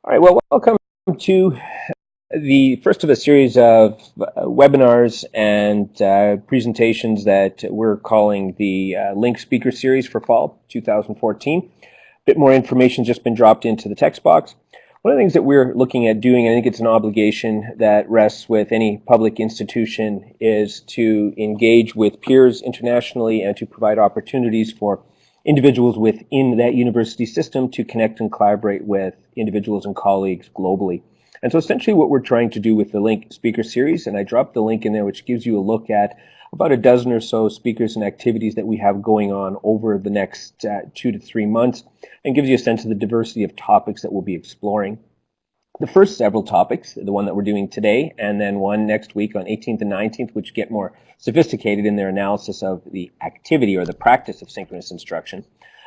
All right, well, welcome to the first of a series of webinars and presentations that we're calling the Link Speaker Series for Fall 2014. A bit more information just been dropped into the text box. One of the things that we're looking at doing, I think it's an obligation that rests with any public institution, is to engage with peers internationally and to provide opportunities for individuals within that university system to connect and collaborate with individuals and colleagues globally. And so essentially what we're trying to do with the Link Speaker Series, and I dropped the link in there which gives you a look at about a dozen or so speakers and activities that we have going on over the next 2 to 3 months, and gives you a sense of the diversity of topics that we'll be exploring. The first several topics, the one that we're doing today, and then one next week on 18th and 19th, which get more sophisticated in their analysis of the activity or the practice of synchronous instruction,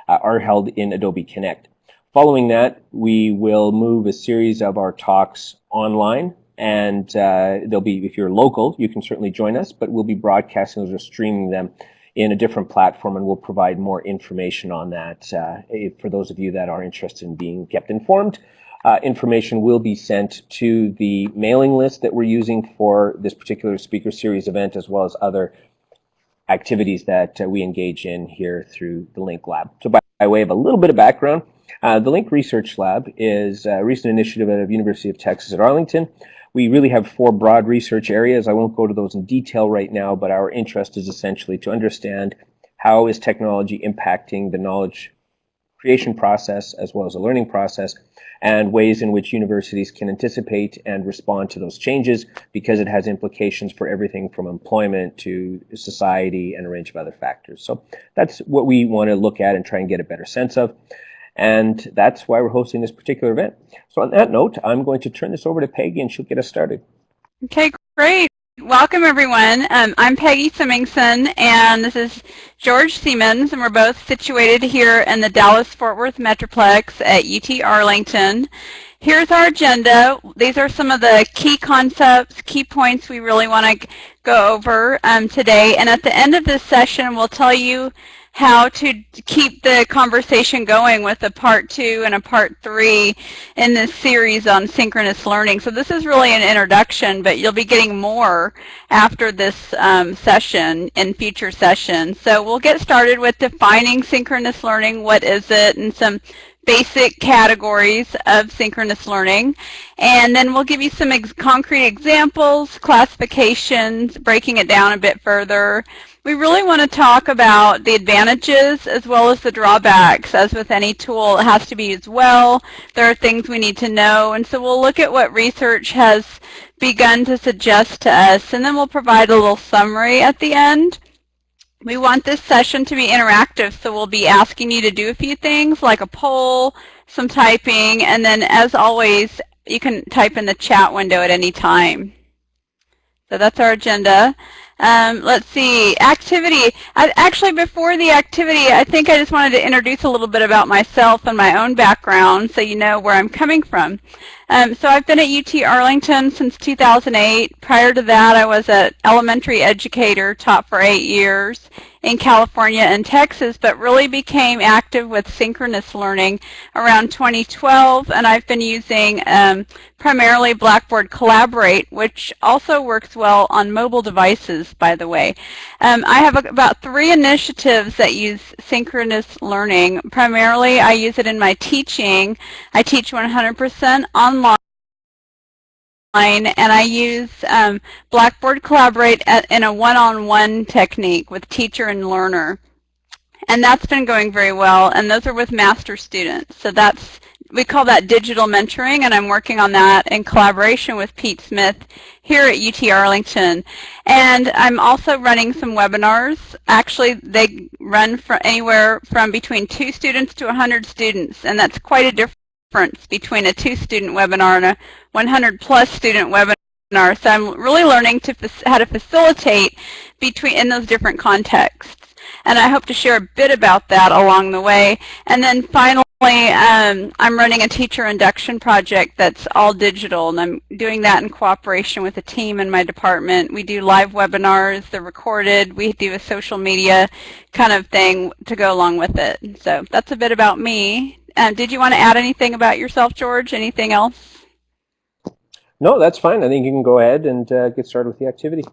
are held in Adobe Connect. Following that, we will move a series of our talks online, and they'll be, if you're local, you can certainly join us, but we'll be broadcasting those or streaming them in a different platform, and we'll provide more information on that for those of you that are interested in being kept informed. Information will be sent to the mailing list that we're using for this particular speaker series event, as well as other activities that we engage in here through the Link Lab. So by way of a little bit of background, the Link Research Lab is a recent initiative out of University of Texas at Arlington. We really have 4 broad research areas. I won't go to those in detail right now, but our interest is essentially to understand how is technology impacting the knowledge creation process as well as the learning process, and ways in which universities can anticipate and respond to those changes, because it has implications for everything from employment to society and a range of other factors. So that's what we want to look at and try and get a better sense of. And that's why we're hosting this particular event. So on that note, I'm going to turn this over to Peggy and she'll get us started. Okay, great. Welcome, everyone. I'm Peggy Semingson, and this is George Siemens, and we're both situated here in the Dallas-Fort Worth Metroplex at UT Arlington. Here's our agenda. These are some of the key concepts, key points we really want to go over today. And at the end of this session, we'll tell you how to keep the conversation going with a part 2 and a part 3 in this series on synchronous learning. So this is really an introduction, but you'll be getting more after this session in future sessions. So we'll get started with defining synchronous learning. What is it? And some basic categories of synchronous learning. And then we'll give you some concrete examples, classifications, breaking it down a bit further. We really want to talk about the advantages as well as the drawbacks. As with any tool, it has to be used well. There are things we need to know. And so we'll look at what research has begun to suggest to us, and then we'll provide a little summary at the end. We want this session to be interactive, so we'll be asking you to do a few things like a poll, some typing, and then as always, you can type in the chat window at any time. So that's our agenda. Let's see, activity. Actually, before the activity, I think I just wanted to introduce a little bit about myself and my own background so you know where I'm coming from. So I've been at UT Arlington since 2008. Prior to that, I was an elementary educator, taught for 8 years in California and Texas, but really became active with synchronous learning around 2012, and I've been using primarily Blackboard Collaborate, which also works well on mobile devices, by the way. I have about 3 initiatives that use synchronous learning. Primarily, I use it in my teaching. I teach 100% online, and I use Blackboard Collaborate in a one-on-one technique with teacher and learner. And that's been going very well, and those are with master students. So we call that digital mentoring, and I'm working on that in collaboration with Pete Smith here at UT Arlington. And I'm also running some webinars. Actually, they run from anywhere from between 2 students to 100 students, and that's quite a difference between a 2-student webinar and a 100-plus student webinar. So I'm really learning how to facilitate in those different contexts. And I hope to share a bit about that along the way. And then finally, I'm running a teacher induction project that's all digital, and I'm doing that in cooperation with a team in my department. We do live webinars, they're recorded, we do a social media kind of thing to go along with it. So that's a bit about me. Did you want to add anything about yourself, George? Anything else? No, that's fine. I think you can go ahead and get started with the activity.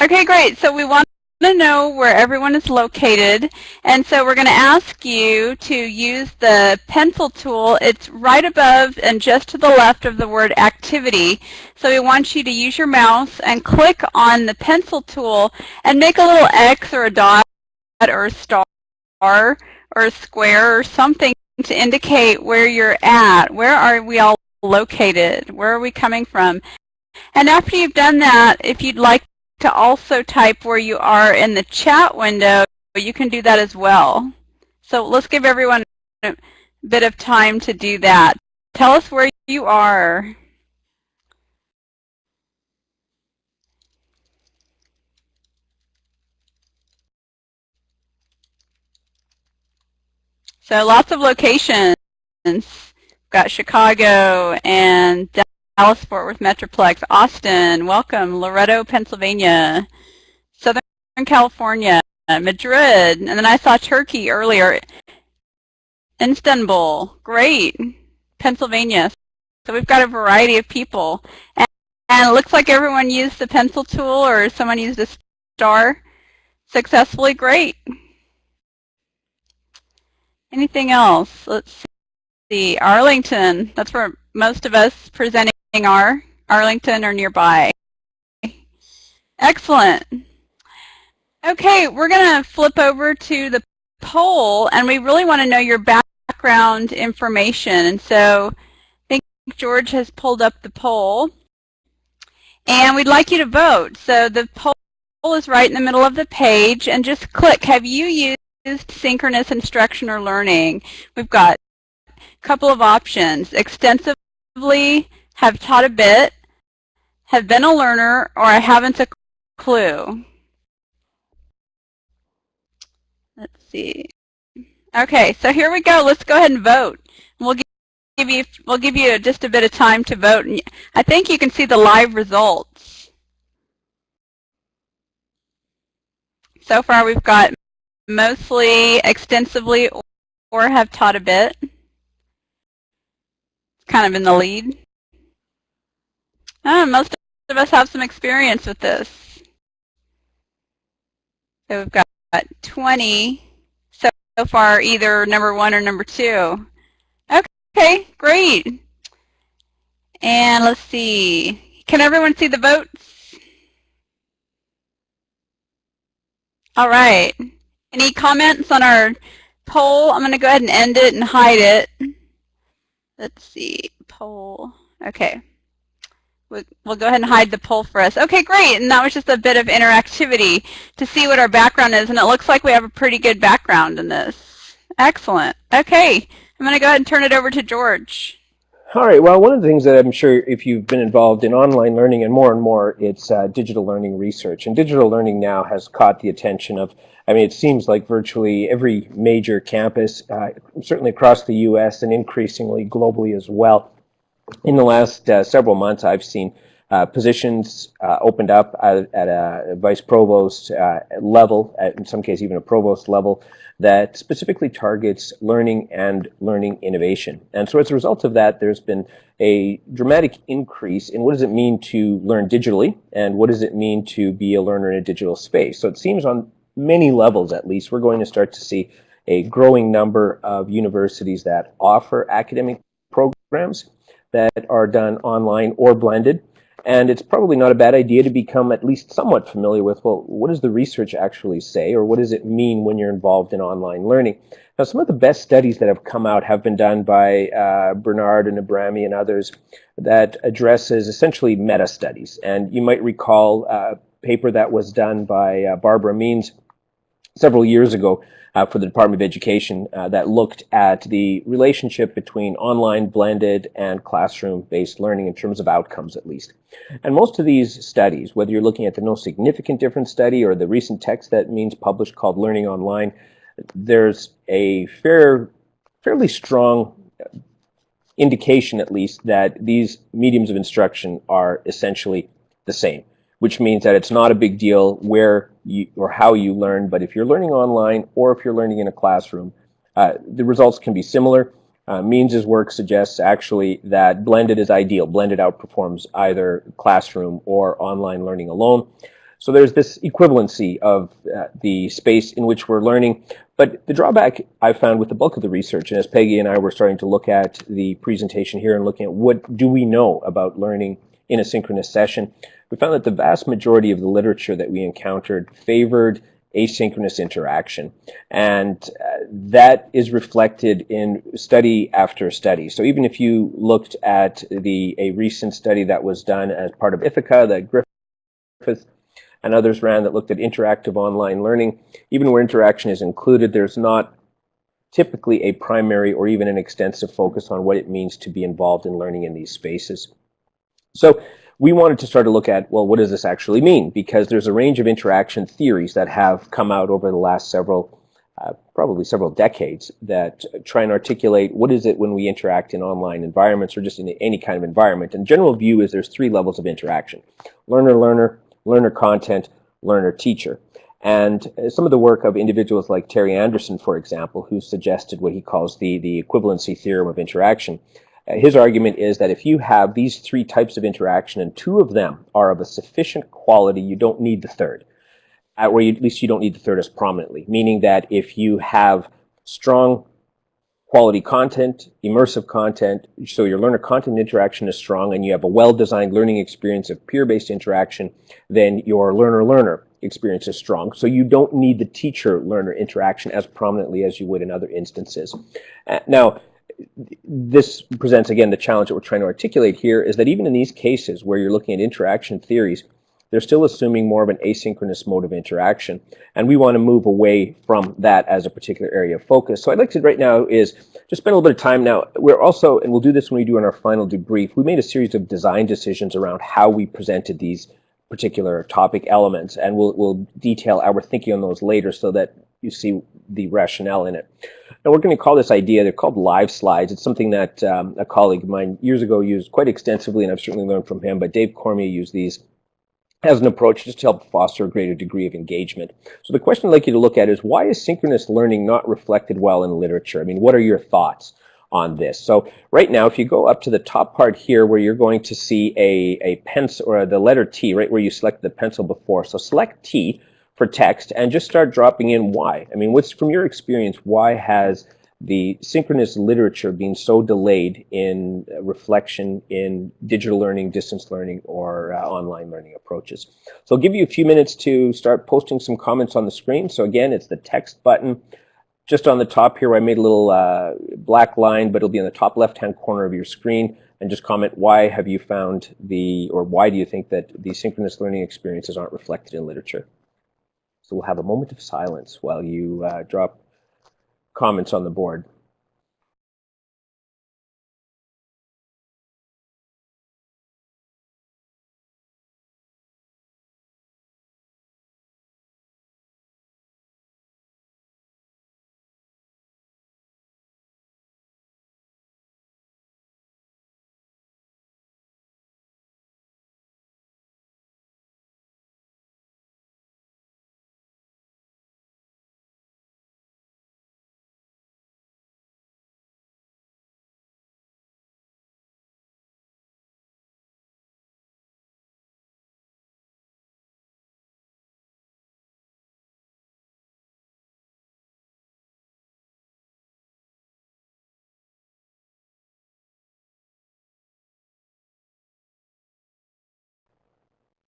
Okay, great. So we want to know where everyone is located, and so we're going to ask you to use the pencil tool. It's right above and just to the left of the word activity. So we want you to use your mouse and click on the pencil tool and make a little X or a dot or a star or a square or something to indicate where you're at. Where are we all located? Where are we coming from? And after you've done that, if you'd like to also type where you are in the chat window, you can do that as well. So let's give everyone a bit of time to do that. Tell us where you are. So lots of locations. We've got Chicago and Dallas Fort Worth Metroplex, Austin, welcome, Loretto, Pennsylvania, Southern California, Madrid, and then I saw Turkey earlier, Istanbul, great, Pennsylvania. So we've got a variety of people. And it looks like everyone used the pencil tool or someone used a star successfully, great. Anything else? Let's see, Arlington, that's where most of us presenting are, Arlington or nearby. Excellent. Okay, we're going to flip over to the poll, and we really want to know your background information. And so I think George has pulled up the poll, and we'd like you to vote. So the poll is right in the middle of the page, and just click, have you used synchronous instruction or learning? We've got a couple of options, extensively, have taught a bit, have been a learner, or I haven't a clue. Let's see. Okay, so here we go. Let's go ahead and vote. We'll give you just a bit of time to vote. And I think you can see the live results. So far, we've got mostly, extensively, or have taught a bit. It's kind of in the lead. Most of us have some experience with this. So we've got 20 so far, either number 1 or number 2. Okay, great. And let's see. Can everyone see the votes? All right. Any comments on our poll? I'm going to go ahead and end it and hide it. Let's see. Poll. Okay. We'll go ahead and hide the poll for us. Okay, great. And that was just a bit of interactivity to see what our background is. And it looks like we have a pretty good background in this. Excellent. Okay. I'm going to go ahead and turn it over to George. All right. Well, one of the things that I'm sure if you've been involved in online learning and more, it's digital learning research. And digital learning now has caught the attention of, I mean, it seems like virtually every major campus, certainly across the U.S. and increasingly globally as well. In the last several months, I've seen positions opened up at a vice provost level, in some cases even a provost level, that specifically targets learning and learning innovation. And so as a result of that, there's been a dramatic increase in what does it mean to learn digitally and what does it mean to be a learner in a digital space. So it seems on many levels, at least, we're going to start to see a growing number of universities that offer academic programs that are done online or blended. And it's probably not a bad idea to become at least somewhat familiar with, well, what does the research actually say, or what does it mean when you're involved in online learning? Now, some of the best studies that have come out have been done by Bernard and Abrami and others that addresses essentially meta-studies. And you might recall a paper that was done by Barbara Means several years ago for the Department of Education that looked at the relationship between online, blended, and classroom-based learning in terms of outcomes, at least. And most of these studies, whether you're looking at the No Significant Difference study or the recent text that Means published called Learning Online, there's a fairly strong indication, at least, that these mediums of instruction are essentially the same, which means that it's not a big deal where you or how you learn, but if you're learning online or if you're learning in a classroom, the results can be similar. Means's work suggests actually that blended is ideal. Blended outperforms either classroom or online learning alone. So there's this equivalency of the space in which we're learning. But the drawback I found with the bulk of the research, and as Peggy and I were starting to look at the presentation here and looking at what do we know about learning in a synchronous session, we found that the vast majority of the literature that we encountered favored asynchronous interaction. And that is reflected in study after study. So even if you looked at a recent study that was done as part of Ithaca that Griffith and others ran that looked at interactive online learning, even where interaction is included, there's not typically a primary or even an extensive focus on what it means to be involved in learning in these spaces. So we wanted to start to look at, well, what does this actually mean? Because there's a range of interaction theories that have come out over the last probably several decades that try and articulate what is it when we interact in online environments or just in any kind of environment. And general view is there's three levels of interaction: learner-learner, learner-content, learner-teacher. And some of the work of individuals like Terry Anderson, for example, who suggested what he calls the equivalency theorem of interaction. His argument is that if you have these three types of interaction and two of them are of a sufficient quality, you don't need the third. Or at least you don't need the third as prominently, meaning that if you have strong quality content, immersive content, so your learner content interaction is strong and you have a well-designed learning experience of peer-based interaction, then your learner-learner experience is strong. So you don't need the teacher-learner interaction as prominently as you would in other instances. Now, this presents, again, the challenge that we're trying to articulate here is that even in these cases where you're looking at interaction theories, they're still assuming more of an asynchronous mode of interaction. And we want to move away from that as a particular area of focus. So I'd like to right now is just spend a little bit of time now. We're also, and we'll do this when we do in our final debrief, we made a series of design decisions around how we presented these particular topic elements. And we'll detail our thinking on those later so that you see the rationale in it. Now we're going to call this idea, they're called live slides. It's something that a colleague of mine years ago used quite extensively, and I've certainly learned from him, but Dave Cormier used these as an approach just to help foster a greater degree of engagement. So the question I'd like you to look at is, why is synchronous learning not reflected well in literature? I mean, what are your thoughts on this? So right now, if you go up to the top part here where you're going to see a pencil or the letter T, right where you select the pencil before. So select T for text and just start dropping in why. I mean, what's from your experience, why has the synchronous literature being so delayed in reflection in digital learning, distance learning, or online learning approaches? So I'll give you a few minutes to start posting some comments on the screen. So again, it's the text button just on the top here where I made a little black line, but it'll be in the top left-hand corner of your screen. And just comment, why have you found or why do you think that the synchronous learning experiences aren't reflected in literature? So we'll have a moment of silence while you drop comments on the board.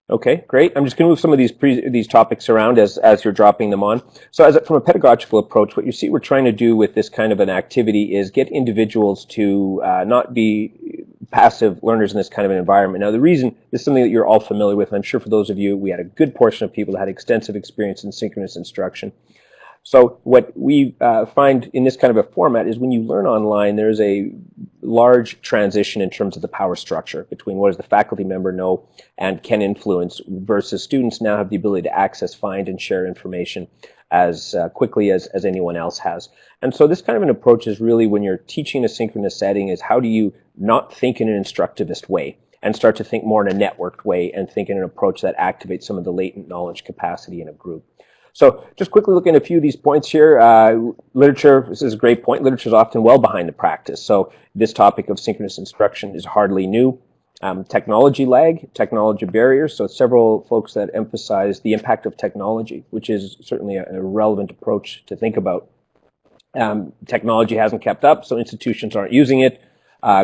Okay, great. I'm just going to move some of these topics around as you're dropping them on. So from a pedagogical approach, what you see we're trying to do with this kind of an activity is get individuals to not be passive learners in this kind of an environment. Now, the reason is something that you're all familiar with, and I'm sure for those of you, we had a good portion of people that had extensive experience in synchronous instruction. So what we find in this kind of a format is when you learn online, there's a large transition in terms of the power structure between what does the faculty member know and can influence versus students now have the ability to access, find, and share information as quickly as anyone else has. And so this kind of an approach is really when you're teaching a synchronous setting is how do you not think in an instructivist way and start to think more in a networked way and think in an approach that activates some of the latent knowledge capacity in a group. So just quickly looking at a few of these points here. Literature, this is a great point. Literature is often well behind the practice. So this topic of synchronous instruction is hardly new. Technology lag, technology barriers. So several folks that emphasize the impact of technology, which is certainly a relevant approach to think about. Technology hasn't kept up, so institutions aren't using it.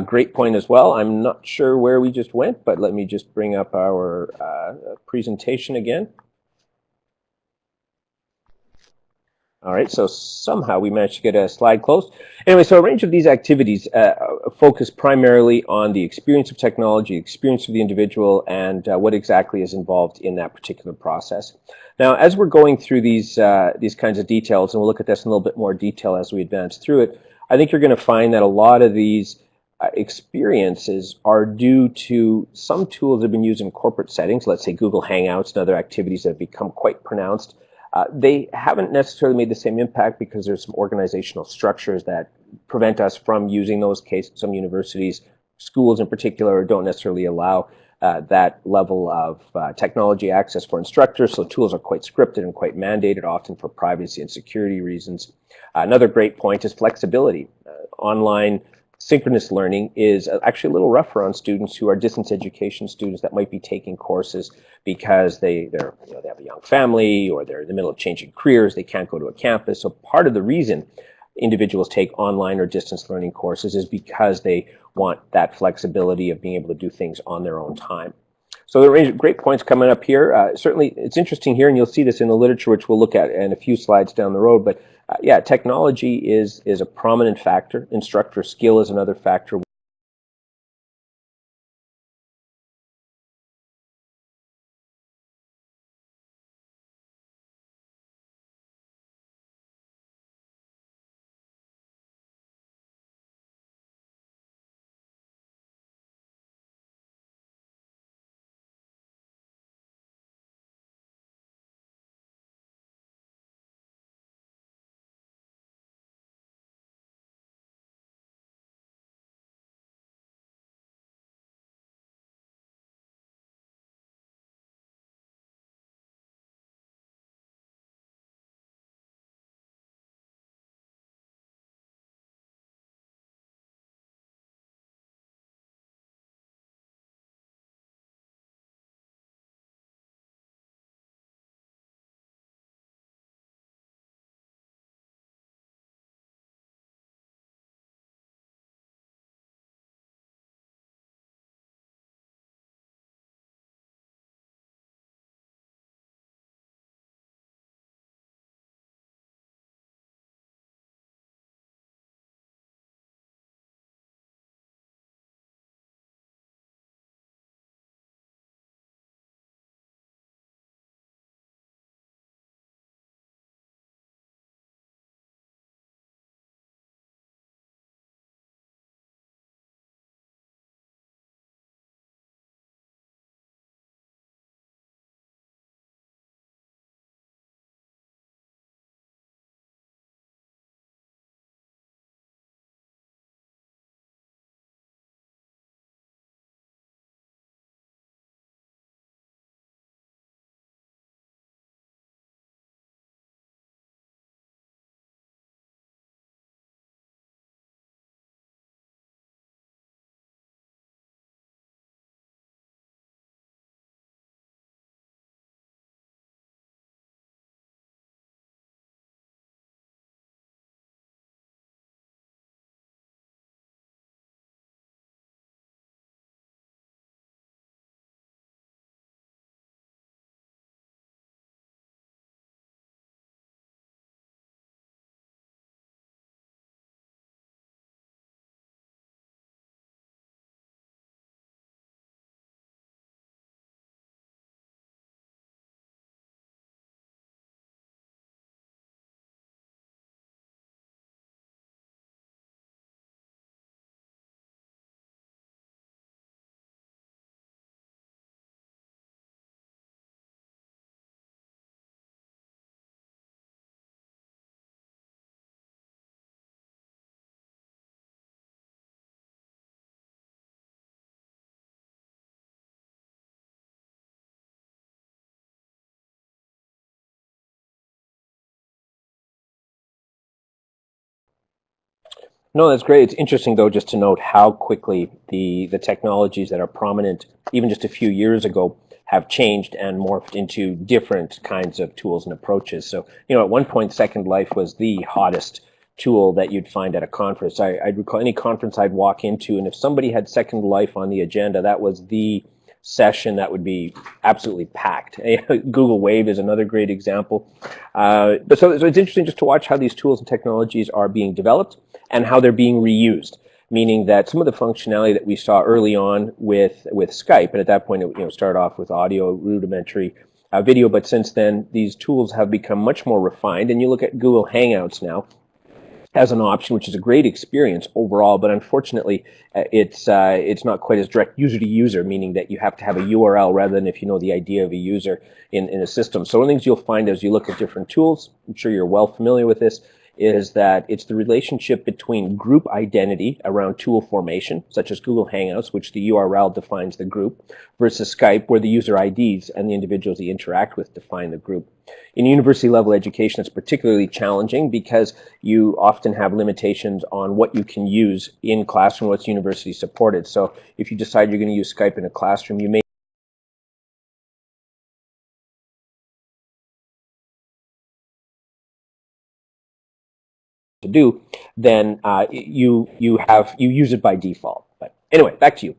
Great point as well. I'm not sure where we just went, but let me just bring up our presentation again. All right, so somehow we managed to get a slide closed. Anyway, so a range of these activities focus primarily on the experience of technology, experience of the individual, and what exactly is involved in that particular process. Now, as we're going through these kinds of details, and we'll look at this in a little bit more detail as we advance through it, I think you're going to find that a lot of these experiences are due to some tools that have been used in corporate settings, let's say Google Hangouts and other activities that have become quite pronounced. They haven't necessarily made the same impact because there's some organizational structures that prevent us from using those cases. Some universities, schools in particular, don't necessarily allow that level of technology access for instructors, so tools are quite scripted and quite mandated, often for privacy and security reasons. Another great point is flexibility. Online synchronous learning is actually a little rougher on students who are distance education students that might be taking courses because they have a young family or they're in the middle of changing careers, they can't go to a campus. So part of the reason individuals take online or distance learning courses is because they want that flexibility of being able to do things on their own time. So there are great points coming up here. Certainly it's interesting here, and you'll see this in the literature, which we'll look at in a few slides down the road, but yeah, technology is a prominent factor. Instructor skill is another factor. No, that's great. It's interesting, though, just to note how quickly the technologies that are prominent even just a few years ago have changed and morphed into different kinds of tools and approaches. So, at one point, Second Life was the hottest tool that you'd find at a conference. I'd recall any conference I'd walk into, and if somebody had Second Life on the agenda, that was the session that would be absolutely packed. Google Wave is another great example. So it's interesting just to watch how these tools and technologies are being developed and how they're being reused. Meaning that some of the functionality that we saw early on with Skype, and at that point it started off with audio, rudimentary video, but since then these tools have become much more refined. And you look at Google Hangouts now as an option, which is a great experience overall, but unfortunately, it's not quite as direct user to user, meaning that you have to have a URL rather than if you know the idea of a user in a system. So one of the things you'll find as you look at different tools, I'm sure you're well familiar with this, is that it's the relationship between group identity around tool formation, such as Google Hangouts, which the URL defines the group, versus Skype, where the user IDs and the individuals you interact with define the group. In university level education, it's particularly challenging because you often have limitations on what you can use in classroom, what's university supported. So if you decide you're going to use Skype in a classroom, you may to do, then you use it by default. But anyway, back to you.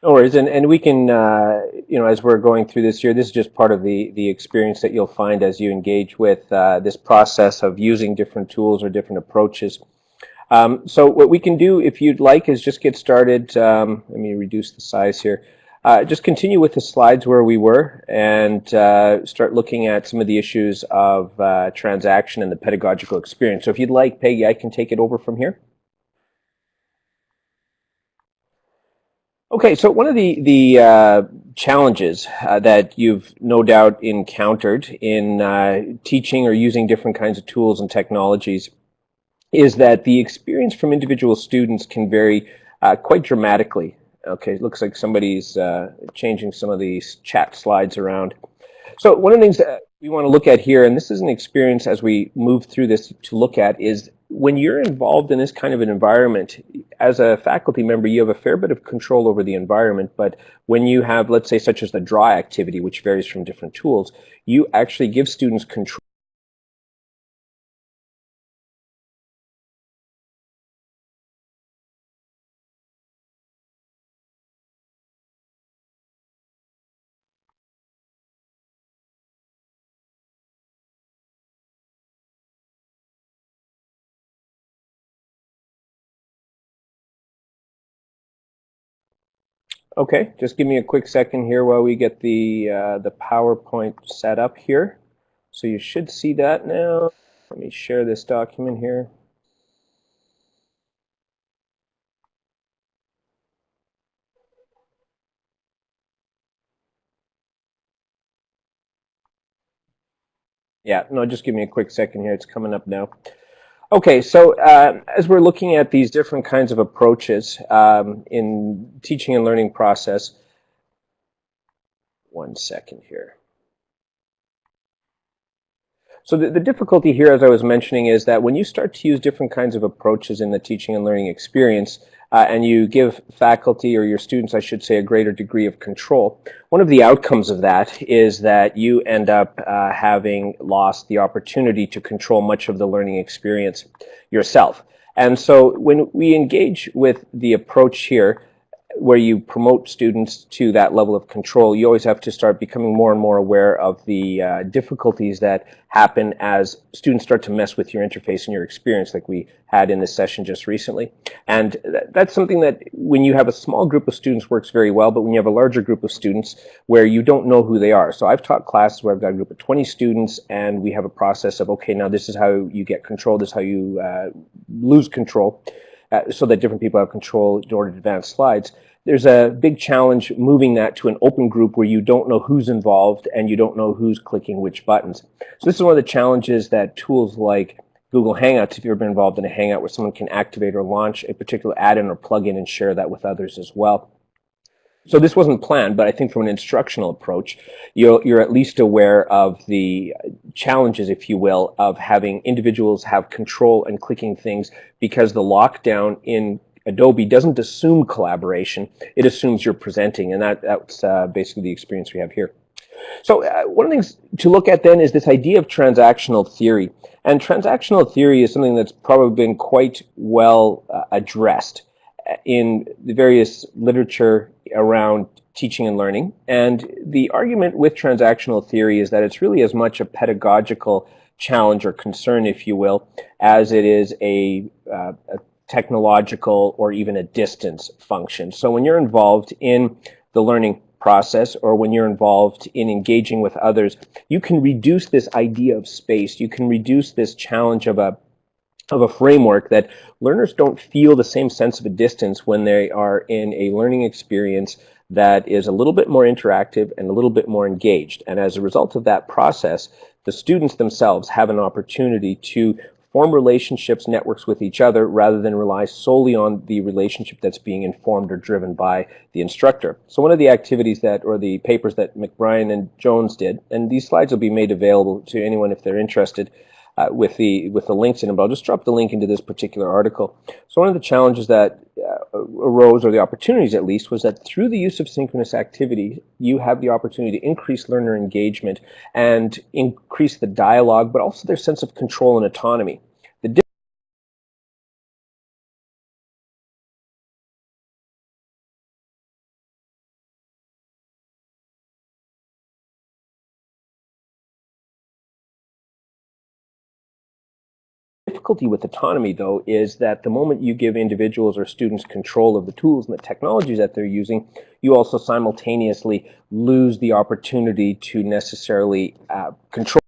No worries, and we can, as we're going through this year, this is just part of the experience that you'll find as you engage with this process of using different tools or different approaches. So what we can do, if you'd like, is just get started. Let me reduce the size here. Just continue with the slides where we were and start looking at some of the issues of transaction and the pedagogical experience. So if you'd like, Peggy, I can take it over from here. Okay, so one of the challenges that you've no doubt encountered in teaching or using different kinds of tools and technologies is that the experience from individual students can vary quite dramatically. Okay, it looks like somebody's changing some of these chat slides around. So one of the things that we want to look at here, and this is an experience as we move through this to look at, is when you're involved in this kind of an environment, as a faculty member, you have a fair bit of control over the environment, but when you have, let's say, such as the draw activity, which varies from different tools, you actually give students control. Okay, just give me a quick second here while we get the PowerPoint set up here. So you should see that now. Let me share this document here. Yeah, no, just give me a quick second here. It's coming up now. Okay, so as we're looking at these different kinds of approaches in teaching and learning process, one second here. So the difficulty here, as I was mentioning, is that when you start to use different kinds of approaches in the teaching and learning experience, and you give faculty, or your students, I should say, a greater degree of control, one of the outcomes of that is that you end up having lost the opportunity to control much of the learning experience yourself. And so when we engage with the approach here, where you promote students to that level of control, you always have to start becoming more and more aware of the difficulties that happen as students start to mess with your interface and your experience, like we had in this session just recently. And that's something that when you have a small group of students works very well, but when you have a larger group of students where you don't know who they are. So I've taught classes where I've got a group of 20 students and we have a process of, okay, now this is how you get control, this is how you lose control. So that different people have control in order to advance slides. There's a big challenge moving that to an open group where you don't know who's involved and you don't know who's clicking which buttons. So this is one of the challenges that tools like Google Hangouts, if you've ever been involved in a Hangout where someone can activate or launch a particular add-in or plugin and share that with others as well. So this wasn't planned, but I think from an instructional approach, you're at least aware of the challenges, if you will, of having individuals have control and clicking things, because the lockdown in Adobe doesn't assume collaboration, it assumes you're presenting, and that's basically the experience we have here. So one of the things to look at then is this idea of transactional theory. And transactional theory is something that's probably been quite well addressed in the various literature around teaching and learning. And the argument with transactional theory is that it's really as much a pedagogical challenge or concern, if you will, as it is a technological or even a distance function. So when you're involved in the learning process, or when you're involved in engaging with others, you can reduce this idea of space. You can reduce this challenge of a framework that learners don't feel the same sense of a distance when they are in a learning experience that is a little bit more interactive and a little bit more engaged. And as a result of that process, the students themselves have an opportunity to form relationships, networks with each other, rather than rely solely on the relationship that's being informed or driven by the instructor. So one of the activities that, or the papers that McBrien and Jones did, and these slides will be made available to anyone if they're interested, with the links in them, but I'll just drop the link into this particular article. So one of the challenges that arose, or the opportunities at least, was that through the use of synchronous activity, you have the opportunity to increase learner engagement and increase the dialogue, but also their sense of control and autonomy. difficulty with autonomy, though, is that the moment you give individuals or students control of the tools and the technologies that they're using, you also simultaneously lose the opportunity to necessarily control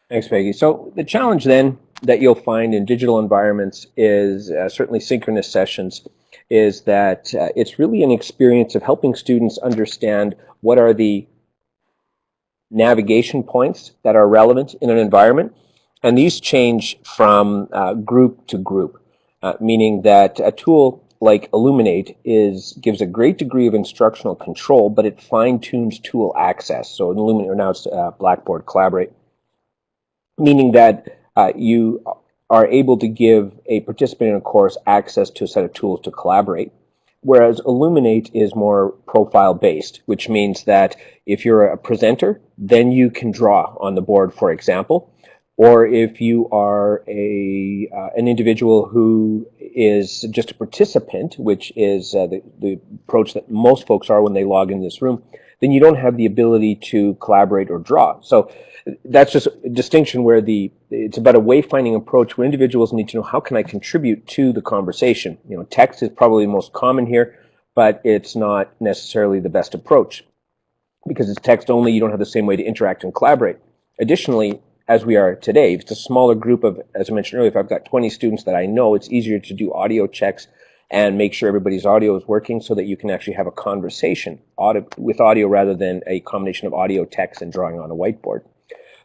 Thanks, Peggy. So the challenge then that you'll find in digital environments is certainly synchronous sessions is that it's really an experience of helping students understand what are the navigation points that are relevant in an environment. And these change from group to group, meaning that a tool like Illuminate gives a great degree of instructional control, but it fine-tunes tool access. So in Illuminate, or now it's Blackboard Collaborate, meaning that you are able to give a participant in a course access to a set of tools to collaborate. Whereas Illuminate is more profile-based, which means that if you're a presenter, then you can draw on the board, for example. Or if you are an individual who is just a participant, which is the approach that most folks are when they log in this room, then you don't have the ability to collaborate or draw. So that's just a distinction where it's about a wayfinding approach where individuals need to know, how can I contribute to the conversation? You know, text is probably the most common here, but it's not necessarily the best approach. Because it's text only, you don't have the same way to interact and collaborate. Additionally, as we are today, if it's a smaller group of, as I mentioned earlier, if I've got 20 students that I know, it's easier to do audio checks and make sure everybody's audio is working so that you can actually have a conversation with audio rather than a combination of audio, text, and drawing on a whiteboard.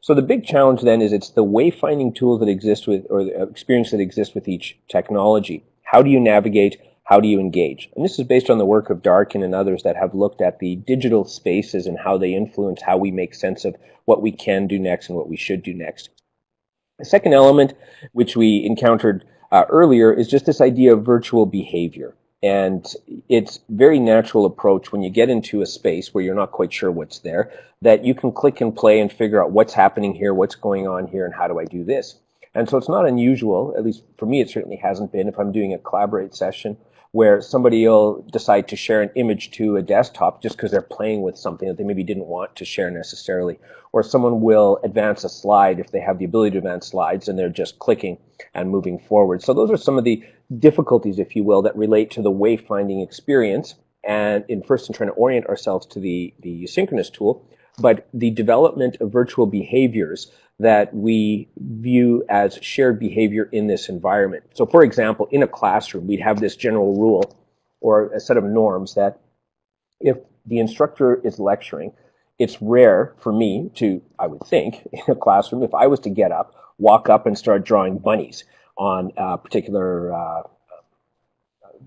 So the big challenge then is it's the wayfinding tools that exist with, or the experience that exists with each technology. How do you navigate? How do you engage? And this is based on the work of Darkin and others that have looked at the digital spaces and how they influence how we make sense of what we can do next and what we should do next. The second element, which we encountered earlier, is just this idea of virtual behavior. And it's a very natural approach when you get into a space where you're not quite sure what's there, that you can click and play and figure out what's happening here, what's going on here, and how do I do this. And so it's not unusual, at least for me it certainly hasn't been, if I'm doing a collaborate session where somebody will decide to share an image to a desktop just because they're playing with something that they maybe didn't want to share necessarily. Or someone will advance a slide if they have the ability to advance slides and they're just clicking and moving forward. So those are some of the difficulties, if you will, that relate to the wayfinding experience and in trying to orient ourselves to the Synchronous tool, but the development of virtual behaviors that we view as shared behavior in this environment. So for example, in a classroom, we'd have this general rule or a set of norms that if the instructor is lecturing, it's rare for me to, I would think, in a classroom, if I was to get up, walk up and start drawing bunnies on a particular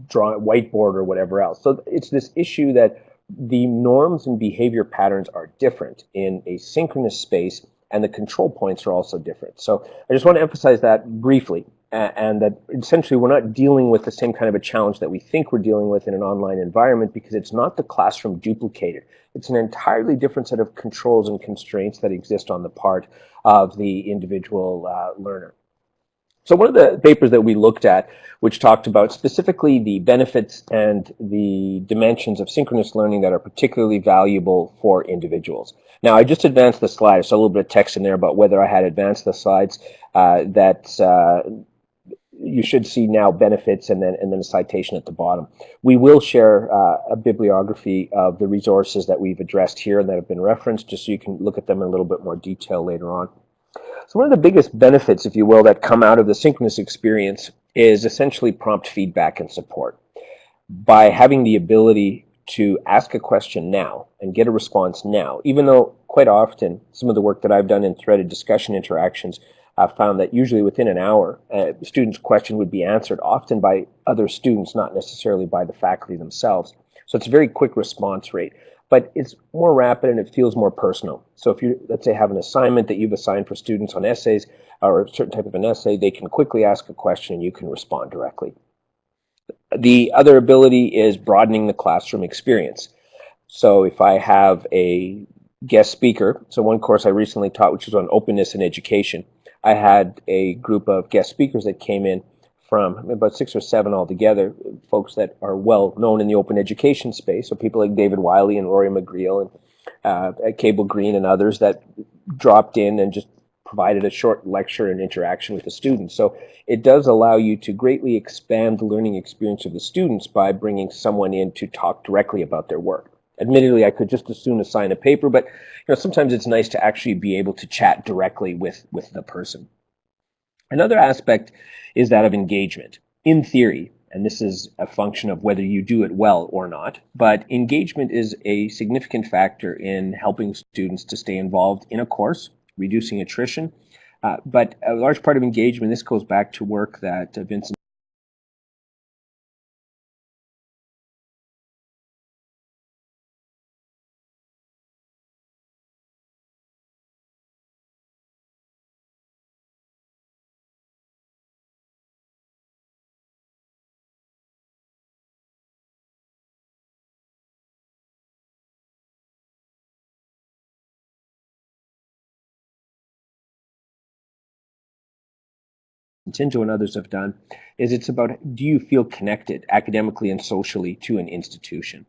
whiteboard or whatever else. So it's this issue that the norms and behavior patterns are different in a synchronous space, and the control points are also different. So I just want to emphasize that briefly, and that essentially we're not dealing with the same kind of a challenge that we think we're dealing with in an online environment, because it's not the classroom duplicated. It's an entirely different set of controls and constraints that exist on the part of the individual learner. So one of the papers that we looked at, which talked about specifically the benefits and the dimensions of synchronous learning that are particularly valuable for individuals. Now, I just advanced the slide. I saw a little bit of text in there about whether I had advanced the slides. You should see now benefits and then a citation at the bottom. We will share a bibliography of the resources that we've addressed here and that have been referenced, just so you can look at them in a little bit more detail later on. So one of the biggest benefits, if you will, that come out of the synchronous experience is essentially prompt feedback and support. By having the ability to ask a question now and get a response now, even though quite often some of the work that I've done in threaded discussion interactions found that usually within an hour, a student's question would be answered, often by other students, not necessarily by the faculty themselves. So it's a very quick response rate. But it's more rapid and it feels more personal. So if you, let's say, have an assignment that you've assigned for students on essays or a certain type of an essay, they can quickly ask a question and you can respond directly. The other ability is broadening the classroom experience. So if I have a guest speaker, so one course I recently taught, which was on openness in education, I had a group of guest speakers that came in from about 6 or 7 altogether, folks that are well known in the open education space, so people like David Wiley and Rory McGreal and Cable Green and others that dropped in and just provided a short lecture and interaction with the students. So it does allow you to greatly expand the learning experience of the students by bringing someone in to talk directly about their work. Admittedly, I could just as soon assign a paper, but sometimes it's nice to actually be able to chat directly with the person. Another aspect is that of engagement. In theory, and this is a function of whether you do it well or not, but engagement is a significant factor in helping students to stay involved in a course, reducing attrition. But a large part of engagement, this goes back to work that Vincent Tinto and others have done, is it's about, do you feel connected academically and socially to an institution?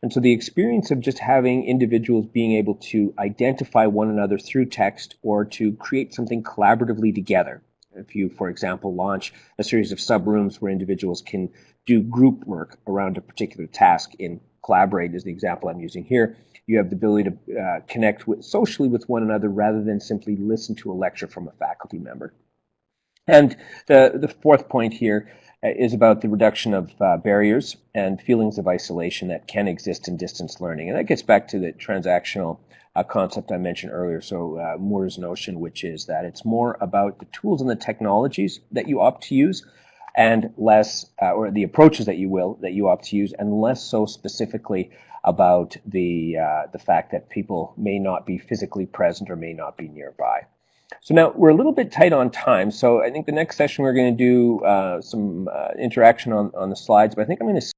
And so the experience of just having individuals being able to identify one another through text or to create something collaboratively together. If you, for example, launch a series of subrooms where individuals can do group work around a particular task in Collaborate is the example I'm using here, you have the ability to connect socially with one another rather than simply listen to a lecture from a faculty member. And the fourth point here is about the reduction of barriers and feelings of isolation that can exist in distance learning. And that gets back to the transactional concept I mentioned earlier, so Moore's notion, which is that it's more about the tools and the technologies that you opt to use and less, or the approaches that you opt to use, and less so specifically about the fact that people may not be physically present or may not be nearby. So now we're a little bit tight on time, so I think the next session we're going to do some interaction on the slides, but I think I'm going to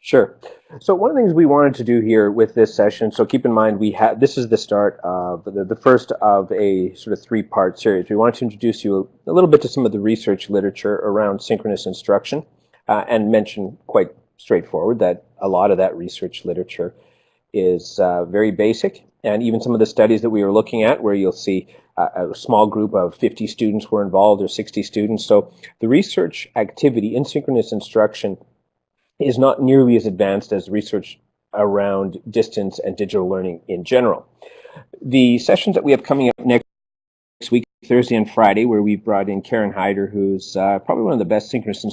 Sure. So one of the things we wanted to do here with this session, so keep in mind this is the start of the first of a sort of three-part series. We wanted to introduce you a little bit to some of the research literature around synchronous instruction and mention quite straightforward that a lot of that research literature is very basic, and even some of the studies that we were looking at where you'll see a small group of 50 students were involved or 60 students. So the research activity in synchronous instruction is not nearly as advanced as research around distance and digital learning in general. The sessions that we have coming up next week, Thursday and Friday, where we brought in Karen Hyder, who's probably one of the best synchronous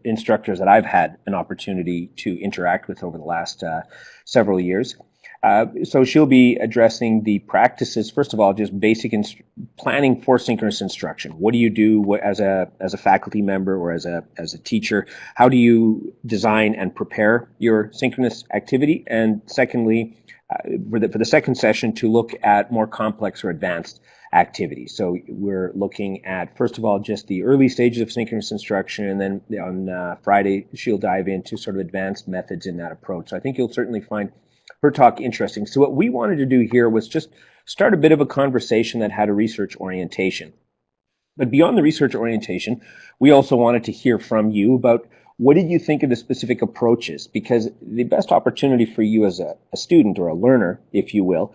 instructors that I've had an opportunity to interact with over the last several years. So she'll be addressing the practices, first of all, just basic planning for synchronous instruction. What do you do as a faculty member or as a teacher? How do you design and prepare your synchronous activity? And secondly, for the second session, to look at more complex or advanced activities. So we're looking at, first of all, just the early stages of synchronous instruction, and then on Friday, she'll dive into sort of advanced methods in that approach. So I think you'll certainly find her talk interesting. So what we wanted to do here was just start a bit of a conversation that had a research orientation. But beyond the research orientation, we also wanted to hear from you about what did you think of the specific approaches? Because the best opportunity for you as a student or a learner, if you will,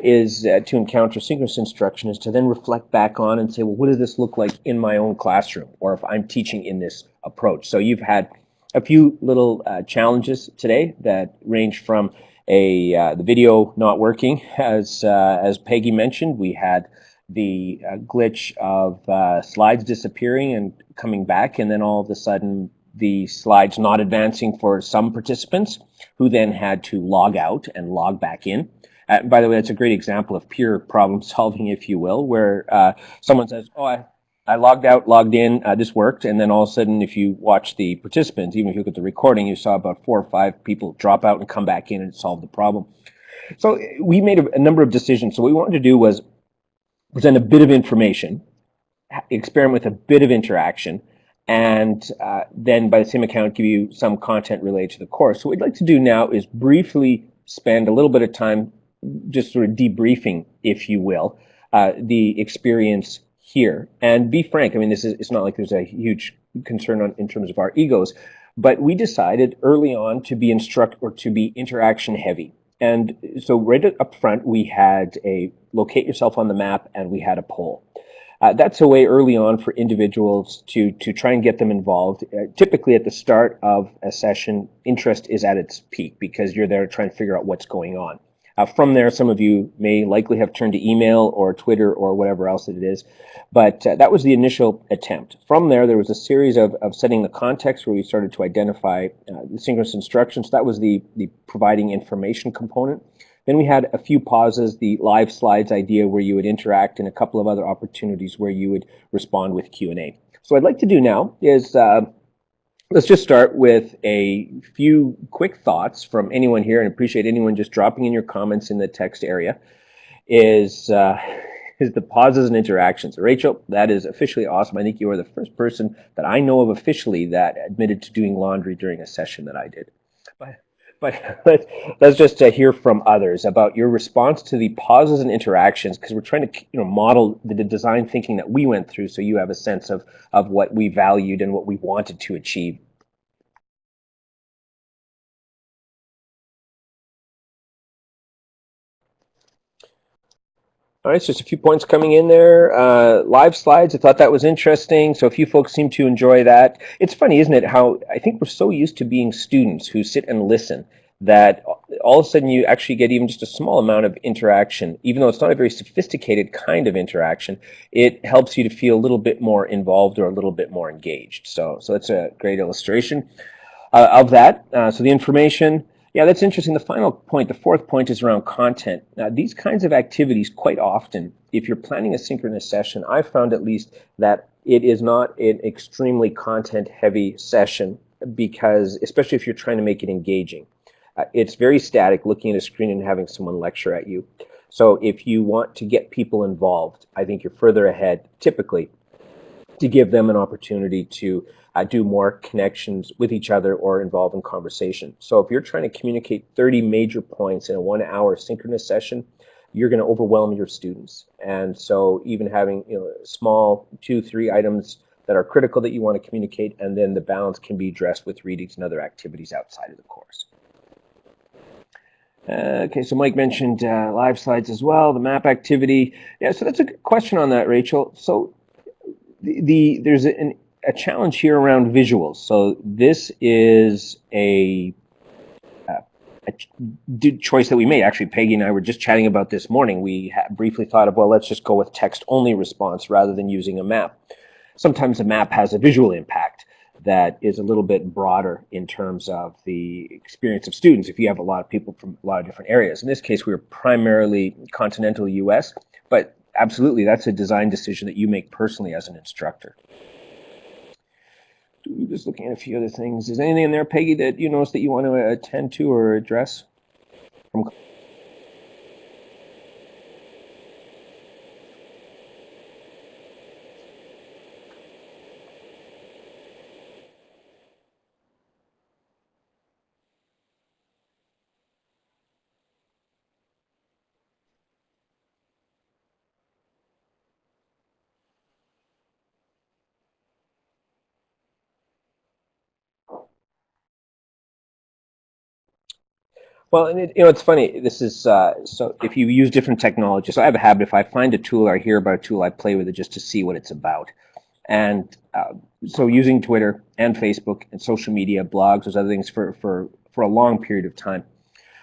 is to encounter synchronous instruction is to then reflect back on and say, well, what does this look like in my own classroom, or if I'm teaching in this approach? So you've had a few little challenges today that range from the video not working, as Peggy mentioned. We had the glitch of slides disappearing and coming back, and then all of a sudden the slides not advancing for some participants, who then had to log out and log back in. By the way, that's a great example of pure problem solving, if you will, where someone says, oh, I logged out, logged in, this worked, and then all of a sudden, if you watch the participants, even if you look at the recording, you saw about 4 or 5 people drop out and come back in and solve the problem. So we made a number of decisions. So what we wanted to do was present a bit of information, experiment with a bit of interaction, and then by the same account, give you some content related to the course. So what we'd like to do now is briefly spend a little bit of time just sort of debriefing, if you will, the experience here. And be frank, I mean, it's not like there's a huge concern in terms of our egos, but we decided early on to be interaction heavy. And so right up front, we had a locate yourself on the map, and we had a poll. That's a way early on for individuals to try and get them involved. Typically at the start of a session, interest is at its peak because you're there to try and figure out what's going on. From there, some of you may likely have turned to email or Twitter or whatever else it is, but that was the initial attempt. From there, there was a series of setting the context where we started to identify the synchronous instructions. That was the providing information component. Then we had a few pauses, the live slides idea where you would interact, and a couple of other opportunities where you would respond with Q&A. So what I'd like to do now is let's just start with a few quick thoughts from anyone here, and appreciate anyone just dropping in your comments in the text area, is the pauses and interactions. Rachel, that is officially awesome. I think you are the first person that I know of officially that admitted to doing laundry during a session that I did. But let's just hear from others about your response to the pauses and interactions, because we're trying to model the design thinking that we went through, so you have a sense of what we valued and what we wanted to achieve. All right, so just a few points coming in there. Live slides, I thought that was interesting. So a few folks seem to enjoy that. It's funny, isn't it, how I think we're so used to being students who sit and listen that all of a sudden you actually get even just a small amount of interaction. Even though it's not a very sophisticated kind of interaction, it helps you to feel a little bit more involved or a little bit more engaged. So that's a great illustration of that. So the information. Yeah, that's interesting. The final point, the fourth point, is around content. Now, these kinds of activities, quite often, if you're planning a synchronous session, I've found at least that it is not an extremely content-heavy session, because, especially if you're trying to make it engaging, it's very static, looking at a screen and having someone lecture at you. So if you want to get people involved, I think you're further ahead, typically, to give them an opportunity to do more connections with each other or involve in conversation. So if you're trying to communicate 30 major points in a 1 hour synchronous session, you're going to overwhelm your students. And so even having small 2-3 items that are critical that you want to communicate, and then the balance can be addressed with readings and other activities outside of the course. Okay, so Mike mentioned live slides as well, the map activity. Yeah, so that's a good question on that, Rachel. So there's a challenge here around visuals. So this is a choice that we made. Actually, Peggy and I were just chatting about this morning. We briefly thought of, well, let's just go with text-only response rather than using a map. Sometimes a map has a visual impact that is a little bit broader in terms of the experience of students if you have a lot of people from a lot of different areas. In this case, we were primarily continental US, but absolutely, that's a design decision that you make personally as an instructor. Just looking at a few other things. Is anything in there, Peggy, that you noticed that you want to attend to or address? Well, and it's funny. This is so if you use different technologies. So I have a habit: if I find a tool or I hear about a tool, I play with it just to see what it's about. And so using Twitter and Facebook and social media, blogs, those other things for a long period of time.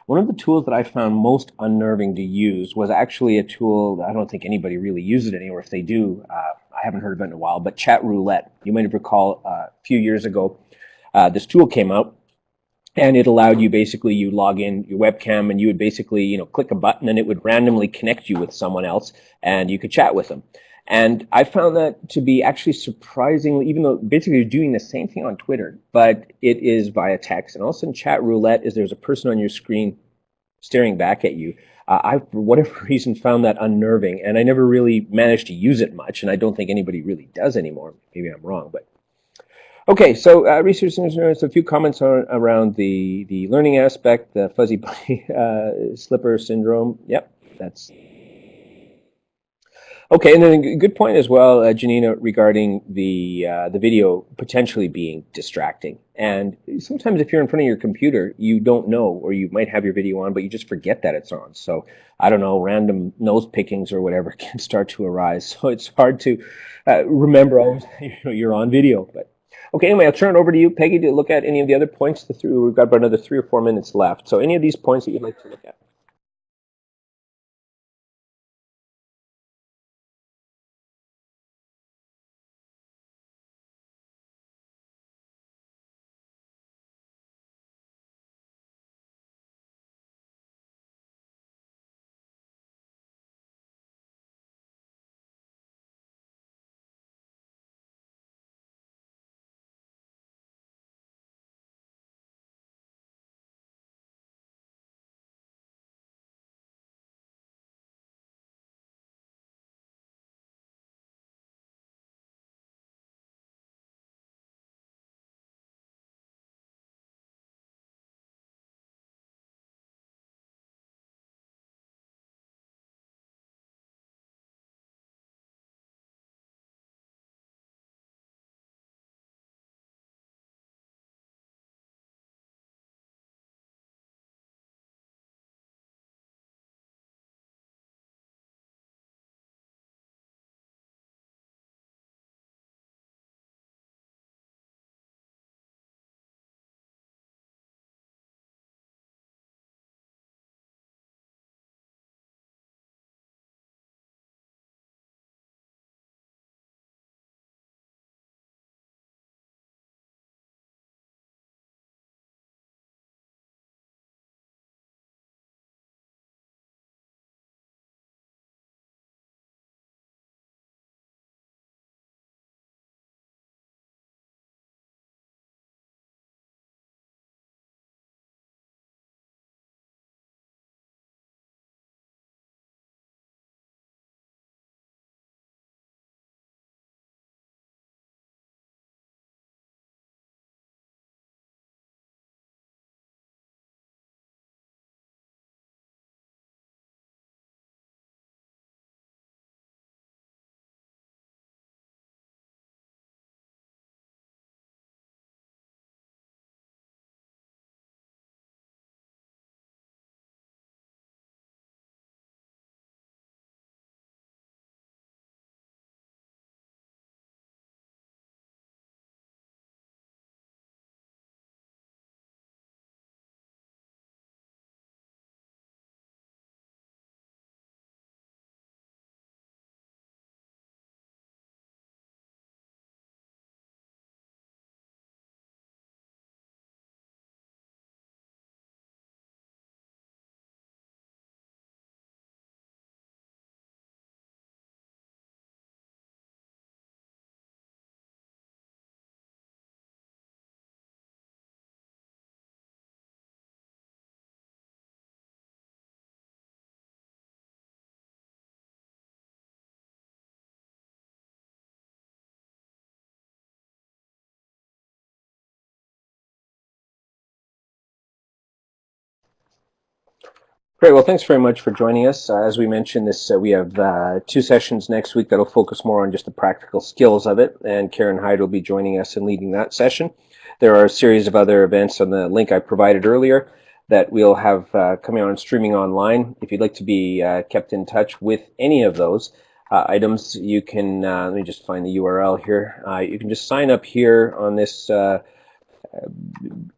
One of the tools that I found most unnerving to use was actually a tool that I don't think anybody really uses it anymore. If they do, I haven't heard of it in a while. But chat roulette. You might have recalled a few years ago, this tool came out. And it allowed you basically, you log in your webcam and you would basically, click a button and it would randomly connect you with someone else and you could chat with them. And I found that to be actually surprisingly, even though basically you're doing the same thing on Twitter, but it is via text. And all of a sudden chat roulette is there's a person on your screen staring back at you. I, for whatever reason, found that unnerving and I never really managed to use it much. And I don't think anybody really does anymore. Maybe I'm wrong, but. Okay, so research engineers, a few comments around the learning aspect, the fuzzy bunny slipper syndrome. Yep, that's okay. And then a good point as well, Janina, regarding the video potentially being distracting. And sometimes if you're in front of your computer, you don't know, or you might have your video on, but you just forget that it's on. So I don't know, random nose pickings or whatever can start to arise. So it's hard to remember always you're on video, but. Okay, anyway, I'll turn it over to you, Peggy, to look at any of the other points. We've got about another 3 or 4 minutes left. So any of these points that you'd like to look at? Great. Well, thanks very much for joining us. As we mentioned, we have 2 sessions next week that'll focus more on just the practical skills of it, and Karen Hyde will be joining us and leading that session. There are a series of other events on the link I provided earlier that we'll have coming on and streaming online. If you'd like to be kept in touch with any of those items, you can, let me just find the URL here. You can just sign up here on this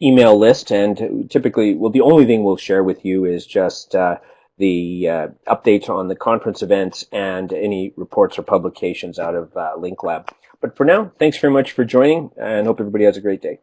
email list, and typically, well, the only thing we'll share with you is just the updates on the conference events and any reports or publications out of Link Lab. But for now, thanks very much for joining, and hope everybody has a great day.